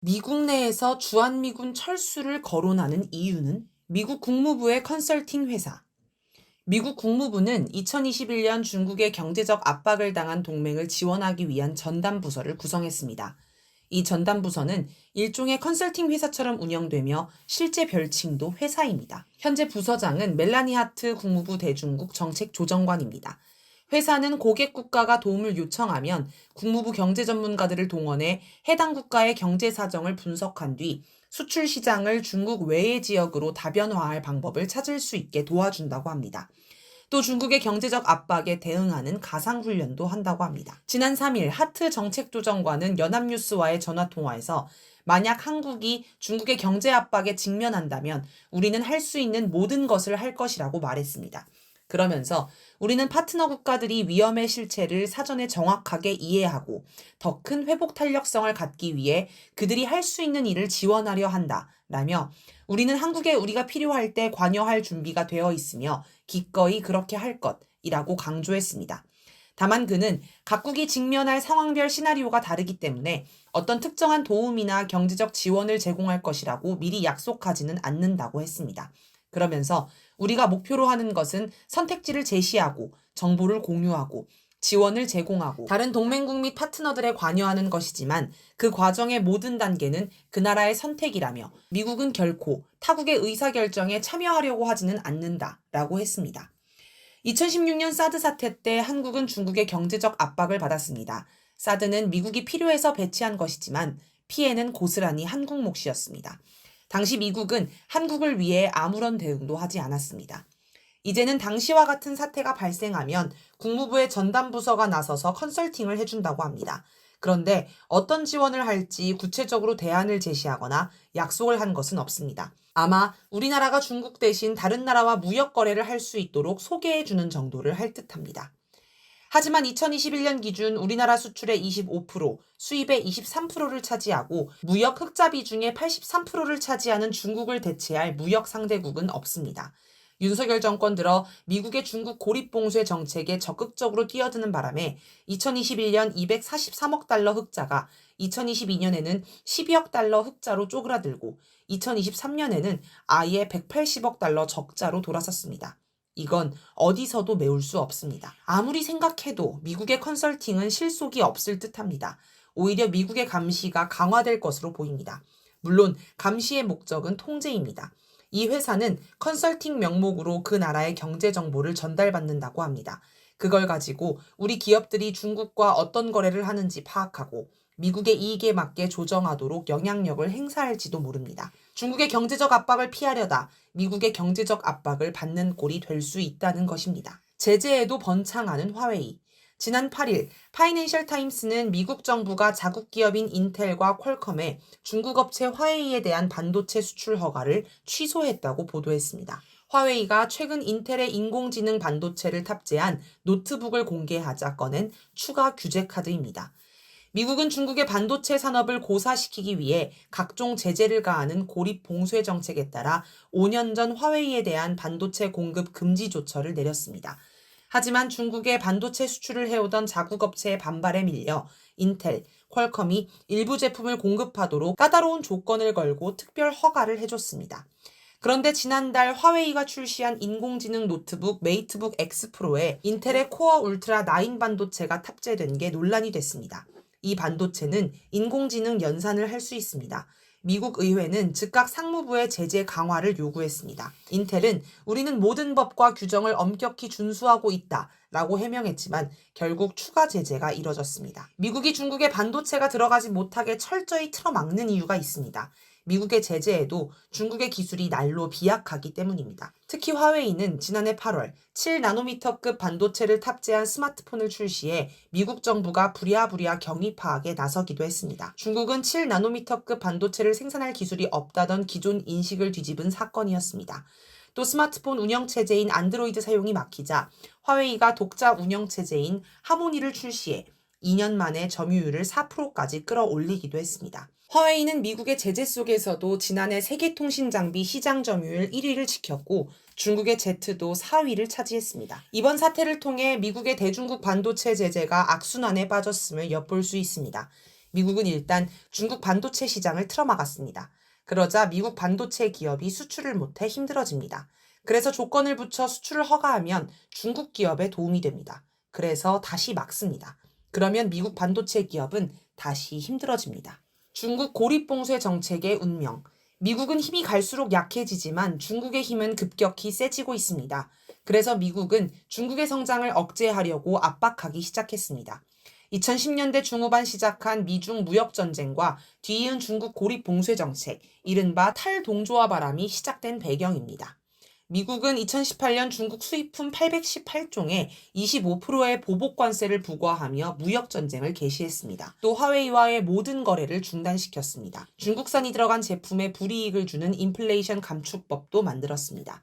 미국 내에서 주한미군 철수를 거론하는 이유는 미국 국무부의 컨설팅 회사. 미국 국무부는 2021년 중국의 경제적 압박을 당한 동맹을 지원하기 위한 전담 부서를 구성했습니다. 이 전담 부서는 일종의 컨설팅 회사처럼 운영되며 실제 별칭도 회사입니다. 현재 부서장은 멜라니 하트 국무부 대중국 정책조정관입니다. 회사는 고객 국가가 도움을 요청하면 국무부 경제 전문가들을 동원해 해당 국가의 경제 사정을 분석한 뒤 수출 시장을 중국 외의 지역으로 다변화할 방법을 찾을 수 있게 도와준다고 합니다. 또 중국의 경제적 압박에 대응하는 가상훈련도 한다고 합니다. 지난 3일 하트 정책조정관은 연합뉴스와의 전화통화에서 만약 한국이 중국의 경제 압박에 직면한다면 우리는 할 수 있는 모든 것을 할 것이라고 말했습니다. 그러면서 우리는 파트너 국가들이 위험의 실체를 사전에 정확하게 이해하고 더 큰 회복 탄력성을 갖기 위해 그들이 할 수 있는 일을 지원하려 한다. 라며 우리는 한국에 우리가 필요할 때 관여할 준비가 되어 있으며 기꺼이 그렇게 할 것이라고 강조했습니다. 다만 그는 각국이 직면할 상황별 시나리오가 다르기 때문에 어떤 특정한 도움이나 경제적 지원을 제공할 것이라고 미리 약속하지는 않는다고 했습니다. 그러면서 우리가 목표로 하는 것은 선택지를 제시하고 정보를 공유하고 지원을 제공하고 다른 동맹국 및 파트너들에 관여하는 것이지만 그 과정의 모든 단계는 그 나라의 선택이라며 미국은 결코 타국의 의사결정에 참여하려고 하지는 않는다라고 했습니다. 2016년 사드 사태 때 한국은 중국의 경제적 압박을 받았습니다. 사드는 미국이 필요해서 배치한 것이지만 피해는 고스란히 한국 몫이었습니다. 당시 미국은 한국을 위해 아무런 대응도 하지 않았습니다. 이제는 당시와 같은 사태가 발생하면 국무부의 전담 부서가 나서서 컨설팅을 해준다고 합니다. 그런데 어떤 지원을 할지 구체적으로 대안을 제시하거나 약속을 한 것은 없습니다. 아마 우리나라가 중국 대신 다른 나라와 무역 거래를 할 수 있도록 소개해주는 정도를 할 듯합니다. 하지만 2021년 기준 우리나라 수출의 25%, 수입의 23%를 차지하고 무역 흑자 비중의 83%를 차지하는 중국을 대체할 무역 상대국은 없습니다. 윤석열 정권 들어 미국의 중국 고립 봉쇄 정책에 적극적으로 뛰어드는 바람에 2021년 243억 달러 흑자가 2022년에는 12억 달러 흑자로 쪼그라들고 2023년에는 아예 180억 달러 적자로 돌아섰습니다. 이건 어디서도 메울 수 없습니다. 아무리 생각해도 미국의 컨설팅은 실속이 없을 듯합니다. 오히려 미국의 감시가 강화될 것으로 보입니다. 물론 감시의 목적은 통제입니다. 이 회사는 컨설팅 명목으로 그 나라의 경제 정보를 전달받는다고 합니다. 그걸 가지고 우리 기업들이 중국과 어떤 거래를 하는지 파악하고 미국의 이익에 맞게 조정하도록 영향력을 행사할지도 모릅니다. 중국의 경제적 압박을 피하려다 미국의 경제적 압박을 받는 꼴이 될 수 있다는 것입니다. 제재에도 번창하는 화웨이. 지난 8일 파이낸셜 타임스는 미국 정부가 자국 기업인 인텔과 퀄컴에 중국 업체 화웨이에 대한 반도체 수출 허가를 취소했다고 보도했습니다. 화웨이가 최근 인텔의 인공지능 반도체를 탑재한 노트북을 공개하자 꺼낸 추가 규제 카드입니다. 미국은 중국의 반도체 산업을 고사시키기 위해 각종 제재를 가하는 고립 봉쇄 정책에 따라 5년 전 화웨이에 대한 반도체 공급 금지 조처를 내렸습니다. 하지만 중국의 반도체 수출을 해오던 자국 업체의 반발에 밀려 인텔, 퀄컴이 일부 제품을 공급하도록 까다로운 조건을 걸고 특별 허가를 해줬습니다. 그런데 지난달 화웨이가 출시한 인공지능 노트북 메이트북 X 프로에 인텔의 코어 울트라 9 반도체가 탑재된 게 논란이 됐습니다. 이 반도체는 인공지능 연산을 할 수 있습니다. 미국 의회는 즉각 상무부의 제재 강화를 요구했습니다. 인텔은 우리는 모든 법과 규정을 엄격히 준수하고 있다라고 해명했지만 결국 추가 제재가 이뤄졌습니다. 미국이 중국의 반도체가 들어가지 못하게 철저히 틀어막는 이유가 있습니다. 미국의 제재에도 중국의 기술이 날로 비약하기 때문입니다. 특히 화웨이는 지난해 8월 7나노미터급 반도체를 탑재한 스마트폰을 출시해 미국 정부가 부랴부랴 경위 파악에 나서기도 했습니다. 중국은 7나노미터급 반도체를 생산할 기술이 없다던 기존 인식을 뒤집은 사건이었습니다. 또 스마트폰 운영체제인 안드로이드 사용이 막히자 화웨이가 독자 운영체제인 하모니를 출시해 2년 만에 점유율을 4%까지 끌어올리기도 했습니다. 화웨이는 미국의 제재 속에서도 지난해 세계통신장비 시장 점유율 1위를 지켰고 중국의 Z도 4위를 차지했습니다. 이번 사태를 통해 미국의 대중국 반도체 제재가 악순환에 빠졌음을 엿볼 수 있습니다. 미국은 일단 중국 반도체 시장을 틀어막았습니다. 그러자 미국 반도체 기업이 수출을 못해 힘들어집니다. 그래서 조건을 붙여 수출을 허가하면 중국 기업에 도움이 됩니다. 그래서 다시 막습니다. 그러면 미국 반도체 기업은 다시 힘들어집니다. 중국 고립봉쇄 정책의 운명. 미국은 힘이 갈수록 약해지지만 중국의 힘은 급격히 세지고 있습니다. 그래서 미국은 중국의 성장을 억제하려고 압박하기 시작했습니다. 2010년대 중후반 시작한 미중 무역전쟁과 뒤이은 중국 고립봉쇄 정책, 이른바 탈동조화 바람이 시작된 배경입니다. 미국은 2018년 중국 수입품 818종에 25%의 보복관세를 부과하며 무역전쟁을 개시했습니다. 또 화웨이와의 모든 거래를 중단시켰습니다. 중국산이 들어간 제품에 불이익을 주는 인플레이션 감축법도 만들었습니다.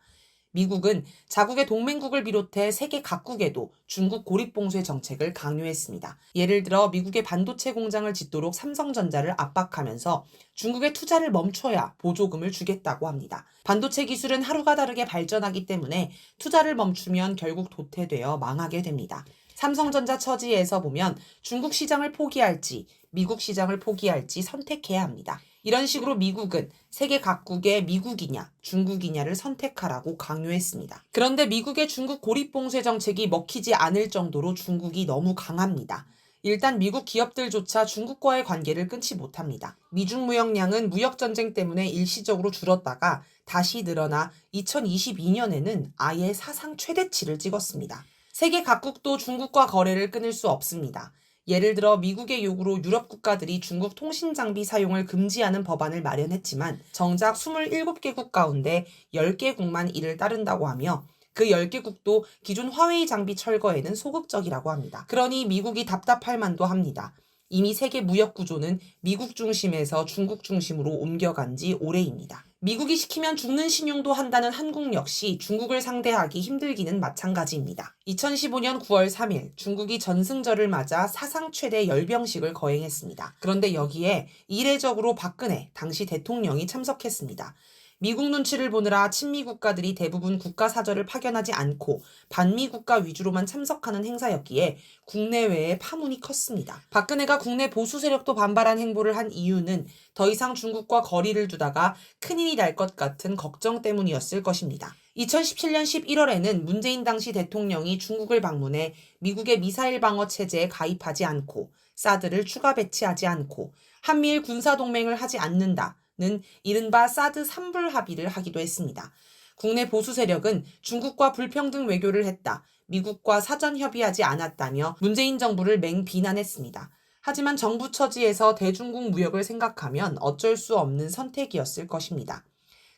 미국은 자국의 동맹국을 비롯해 세계 각국에도 중국 고립봉쇄 정책을 강요했습니다. 예를 들어 미국의 반도체 공장을 짓도록 삼성전자를 압박하면서 중국의 투자를 멈춰야 보조금을 주겠다고 합니다. 반도체 기술은 하루가 다르게 발전하기 때문에 투자를 멈추면 결국 도태되어 망하게 됩니다. 삼성전자 처지에서 보면 중국 시장을 포기할지 미국 시장을 포기할지 선택해야 합니다. 이런 식으로 미국은 세계 각국의 미국이냐 중국이냐를 선택하라고 강요했습니다. 그런데 미국의 중국 고립봉쇄 정책이 먹히지 않을 정도로 중국이 너무 강합니다. 일단 미국 기업들조차 중국과의 관계를 끊지 못합니다. 미중 무역량은 무역전쟁 때문에 일시적으로 줄었다가 다시 늘어나 2022년에는 아예 사상 최대치를 찍었습니다. 세계 각국도 중국과 거래를 끊을 수 없습니다. 예를 들어 미국의 요구로 유럽 국가들이 중국 통신 장비 사용을 금지하는 법안을 마련했지만 정작 27개국 가운데 10개국만 이를 따른다고 하며 그 10개국도 기존 화웨이 장비 철거에는 소극적이라고 합니다. 그러니 미국이 답답할 만도 합니다. 이미 세계 무역 구조는 미국 중심에서 중국 중심으로 옮겨간 지 오래입니다. 미국이 시키면 죽는 신용도 한다는 한국 역시 중국을 상대하기 힘들기는 마찬가지입니다. 2015년 9월 3일 중국이 전승절을 맞아 사상 최대 열병식을 거행했습니다. 그런데 여기에 이례적으로 박근혜 당시 대통령이 참석했습니다. 미국 눈치를 보느라 친미 국가들이 대부분 국가 사절을 파견하지 않고 반미 국가 위주로만 참석하는 행사였기에 국내외에 파문이 컸습니다. 박근혜가 국내 보수 세력도 반발한 행보를 한 이유는 더 이상 중국과 거리를 두다가 큰일이 날 것 같은 걱정 때문이었을 것입니다. 2017년 11월에는 문재인 당시 대통령이 중국을 방문해 미국의 미사일 방어 체제에 가입하지 않고 사드를 추가 배치하지 않고 한미일 군사동맹을 하지 않는다. 는 이른바 사드 3불 합의를 하기도 했습니다. 국내 보수 세력은 중국과 불평등 외교를 했다. 미국과 사전 협의하지 않았다며 문재인 정부를 맹비난했습니다. 하지만 정부 처지에서 대중국 무역을 생각하면 어쩔 수 없는 선택이었을 것입니다.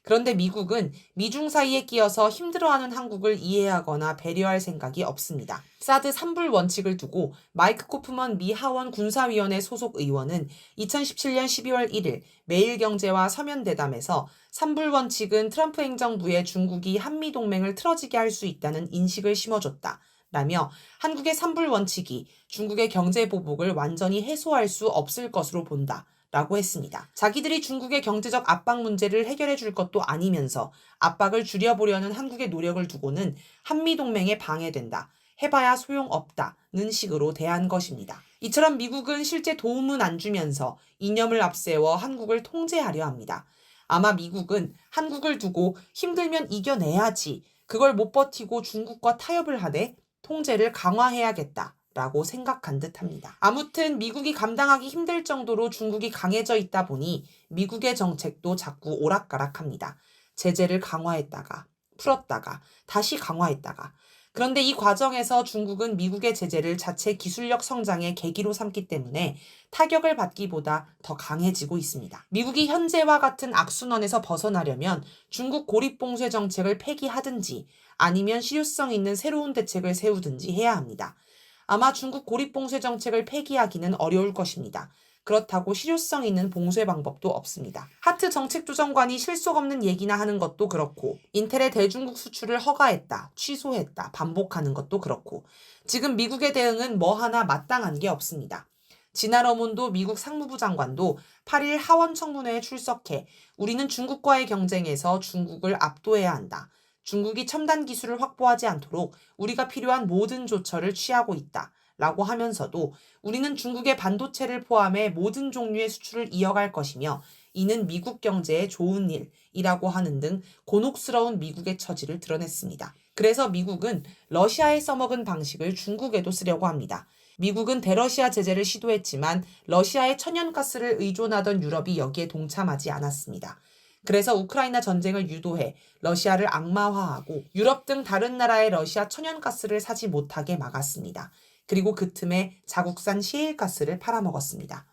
그런데 미국은 미중 사이에 끼어서 힘들어하는 한국을 이해하거나 배려할 생각이 없습니다. 사드 3불 원칙을 두고 마이크 코프먼 미 하원 군사위원회 소속 의원은 2017년 12월 1일 매일경제와 서면대담에서 3불 원칙은 트럼프 행정부에 중국이 한미동맹을 틀어지게 할 수 있다는 인식을 심어줬다. 라며 한국의 3불 원칙이 중국의 경제 보복을 완전히 해소할 수 없을 것으로 본다. 라고 했습니다. 자기들이 중국의 경제적 압박 문제를 해결해 줄 것도 아니면서 압박을 줄여보려는 한국의 노력을 두고는 한미동맹에 방해된다. 해봐야 소용없다는 식으로 대한 것입니다. 이처럼 미국은 실제 도움은 안 주면서 이념을 앞세워 한국을 통제하려 합니다. 아마 미국은 한국을 두고 힘들면 이겨내야지. 그걸 못 버티고 중국과 타협을 하되 통제를 강화해야겠다. 라고 생각한 듯합니다. 아무튼 미국이 감당하기 힘들 정도로 중국이 강해져 있다 보니 미국의 정책도 자꾸 오락가락합니다. 제재를 강화했다가 풀었다가 다시 강화했다가. 그런데 이 과정에서 중국은 미국의 제재를 자체 기술력 성장의 계기로 삼기 때문에 타격을 받기보다 더 강해지고 있습니다. 미국이 현재와 같은 악순환에서 벗어나려면 중국 고립봉쇄 정책을 폐기하든지 아니면 실효성 있는 새로운 대책을 세우든지 해야 합니다. 아마 중국 고립봉쇄 정책을 폐기하기는 어려울 것입니다. 그렇다고 실효성 있는 봉쇄 방법도 없습니다. 하트 정책조정관이 실속 없는 얘기나 하는 것도 그렇고 인텔의 대중국 수출을 허가했다, 취소했다, 반복하는 것도 그렇고 지금 미국의 대응은 뭐 하나 마땅한 게 없습니다. 진화 러몬도 미국 상무부 장관도 8일 하원 청문회에 출석해 우리는 중국과의 경쟁에서 중국을 압도해야 한다. 중국이 첨단 기술을 확보하지 않도록 우리가 필요한 모든 조처를 취하고 있다. 라고 하면서도 우리는 중국의 반도체를 포함해 모든 종류의 수출을 이어갈 것이며 이는 미국 경제에 좋은 일이라고 하는 등 곤혹스러운 미국의 처지를 드러냈습니다. 그래서 미국은 러시아에 써먹은 방식을 중국에도 쓰려고 합니다. 미국은 대러시아 제재를 시도했지만 러시아의 천연가스를 의존하던 유럽이 여기에 동참하지 않았습니다. 그래서 우크라이나 전쟁을 유도해 러시아를 악마화하고 유럽 등 다른 나라의 러시아 천연가스를 사지 못하게 막았습니다. 그리고 그 틈에 자국산 시에일가스를 팔아먹었습니다.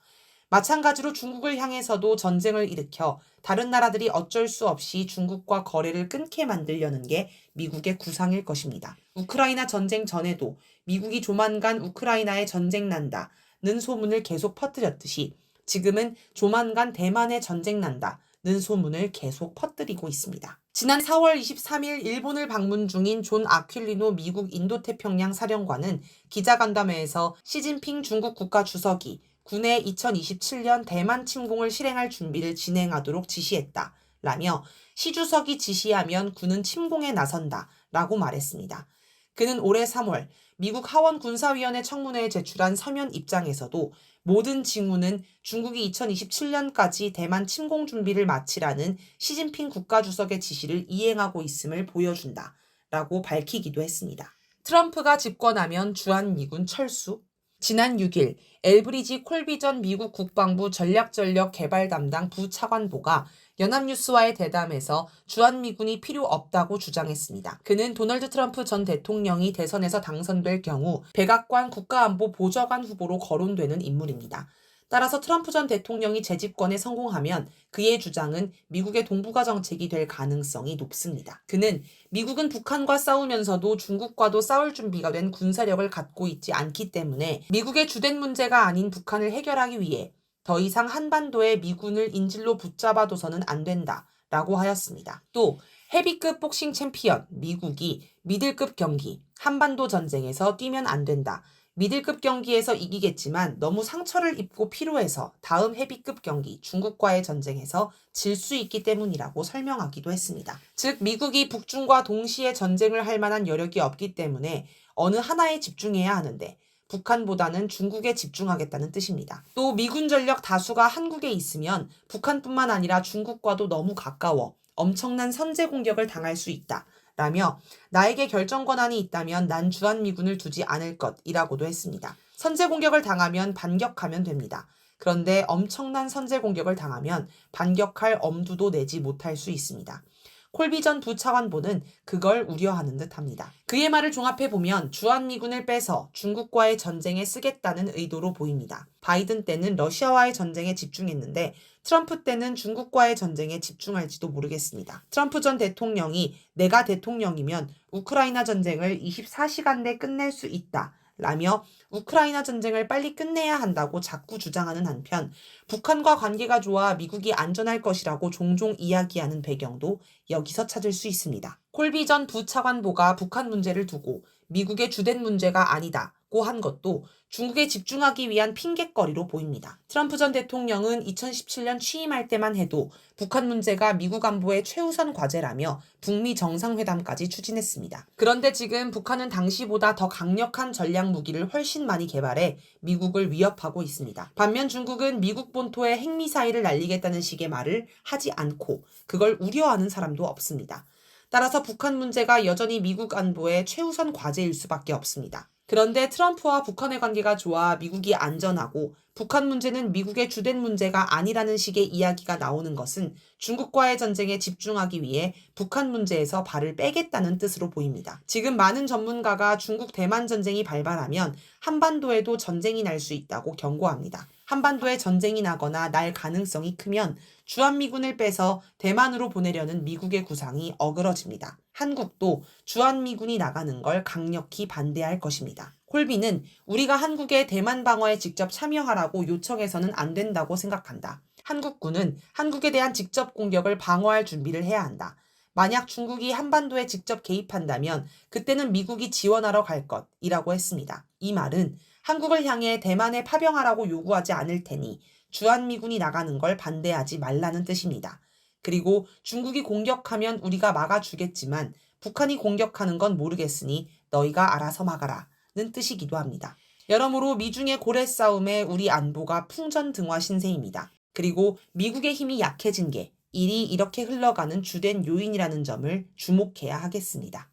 마찬가지로 중국을 향해서도 전쟁을 일으켜 다른 나라들이 어쩔 수 없이 중국과 거래를 끊게 만들려는 게 미국의 구상일 것입니다. 우크라이나 전쟁 전에도 미국이 조만간 우크라이나에 전쟁 난다는 소문을 계속 퍼뜨렸듯이 지금은 조만간 대만에 전쟁 난다는 소문을 계속 퍼뜨리고 있습니다. 지난 4월 23일 일본을 방문 중인 존 아퀼리노 미국 인도태평양 사령관은 기자간담회에서 시진핑 중국 국가주석이 군의 2027년 대만 침공을 실행할 준비를 진행하도록 지시했다 라며 시 주석이 지시하면 군은 침공에 나선다 라고 말했습니다. 그는 올해 3월 미국 하원 군사위원회 청문회에 제출한 서면 입장에서도 모든 징후는 중국이 2027년까지 대만 침공 준비를 마치라는 시진핑 국가주석의 지시를 이행하고 있음을 보여준다 라고 밝히기도 했습니다. 트럼프가 집권하면 주한미군 철수? 지난 6일 엘브리지 콜비 전 미국 국방부 전략전력 개발 담당 부차관보가 연합뉴스와의 대담에서 주한미군이 필요 없다고 주장했습니다. 그는 도널드 트럼프 전 대통령이 대선에서 당선될 경우 백악관 국가안보 보좌관 후보로 거론되는 인물입니다. 따라서 트럼프 전 대통령이 재집권에 성공하면 그의 주장은 미국의 동북아 정책이 될 가능성이 높습니다. 그는 미국은 북한과 싸우면서도 중국과도 싸울 준비가 된 군사력을 갖고 있지 않기 때문에 미국의 주된 문제가 아닌 북한을 해결하기 위해 더 이상 한반도에 미군을 인질로 붙잡아둬서는 안 된다 라고 하였습니다. 또 헤비급 복싱 챔피언 미국이 미들급 경기 한반도 전쟁에서 뛰면 안 된다. 미들급 경기에서 이기겠지만 너무 상처를 입고 피로해서 다음 헤비급 경기 중국과의 전쟁에서 질 수 있기 때문이라고 설명하기도 했습니다. 즉 미국이 북중과 동시에 전쟁을 할 만한 여력이 없기 때문에 어느 하나에 집중해야 하는데 북한보다는 중국에 집중하겠다는 뜻입니다. 또 미군 전력 다수가 한국에 있으면 북한뿐만 아니라 중국과도 너무 가까워 엄청난 선제 공격을 당할 수 있다. 라며 나에게 결정 권한이 있다면 난 주한미군을 두지 않을 것이라고도 했습니다. 선제 공격을 당하면 반격하면 됩니다. 그런데 엄청난 선제 공격을 당하면 반격할 엄두도 내지 못할 수 있습니다. 콜비 전 부차관보는 그걸 우려하는 듯합니다. 그의 말을 종합해보면 주한미군을 빼서 중국과의 전쟁에 쓰겠다는 의도로 보입니다. 바이든 때는 러시아와의 전쟁에 집중했는데 트럼프 때는 중국과의 전쟁에 집중할지도 모르겠습니다. 트럼프 전 대통령이 내가 대통령이면 우크라이나 전쟁을 24시간 내 끝낼 수 있다 라며 우크라이나 전쟁을 빨리 끝내야 한다고 자꾸 주장하는 한편 북한과 관계가 좋아 미국이 안전할 것이라고 종종 이야기하는 배경도 여기서 찾을 수 있습니다. 콜비 전 부차관보가 북한 문제를 두고 미국의 주된 문제가 아니다고 한 것도 중국에 집중하기 위한 핑곗거리로 보입니다. 트럼프 전 대통령은 2017년 취임할 때만 해도 북한 문제가 미국 안보의 최우선 과제라며 북미 정상회담까지 추진했습니다. 그런데 지금 북한은 당시보다 더 강력한 전략 무기를 훨씬 많이 개발해 미국을 위협하고 있습니다. 반면 중국은 미국 본토에 핵미사일을 날리겠다는 식의 말을 하지 않고 그걸 우려하는 사람도 없습니다. 따라서 북한 문제가 여전히 미국 안보의 최우선 과제일 수밖에 없습니다. 그런데 트럼프와 북한의 관계가 좋아 미국이 안전하고 북한 문제는 미국의 주된 문제가 아니라는 식의 이야기가 나오는 것은 중국과의 전쟁에 집중하기 위해 북한 문제에서 발을 빼겠다는 뜻으로 보입니다. 지금 많은 전문가가 중국 대만 전쟁이 발발하면 한반도에도 전쟁이 날 수 있다고 경고합니다. 한반도에 전쟁이 나거나 날 가능성이 크면 주한미군을 빼서 대만으로 보내려는 미국의 구상이 어그러집니다. 한국도 주한미군이 나가는 걸 강력히 반대할 것입니다. 콜비는 우리가 한국의 대만 방어에 직접 참여하라고 요청해서는 안 된다고 생각한다. 한국군은 한국에 대한 직접 공격을 방어할 준비를 해야 한다. 만약 중국이 한반도에 직접 개입한다면 그때는 미국이 지원하러 갈 것이라고 했습니다. 이 말은 한국을 향해 대만에 파병하라고 요구하지 않을 테니 주한미군이 나가는 걸 반대하지 말라는 뜻입니다. 그리고 중국이 공격하면 우리가 막아주겠지만 북한이 공격하는 건 모르겠으니 너희가 알아서 막아라 는 뜻이기도 합니다. 여러모로 미중의 고래 싸움에 우리 안보가 풍전등화 신세입니다. 그리고 미국의 힘이 약해진 게 일이 이렇게 흘러가는 주된 요인이라는 점을 주목해야 하겠습니다.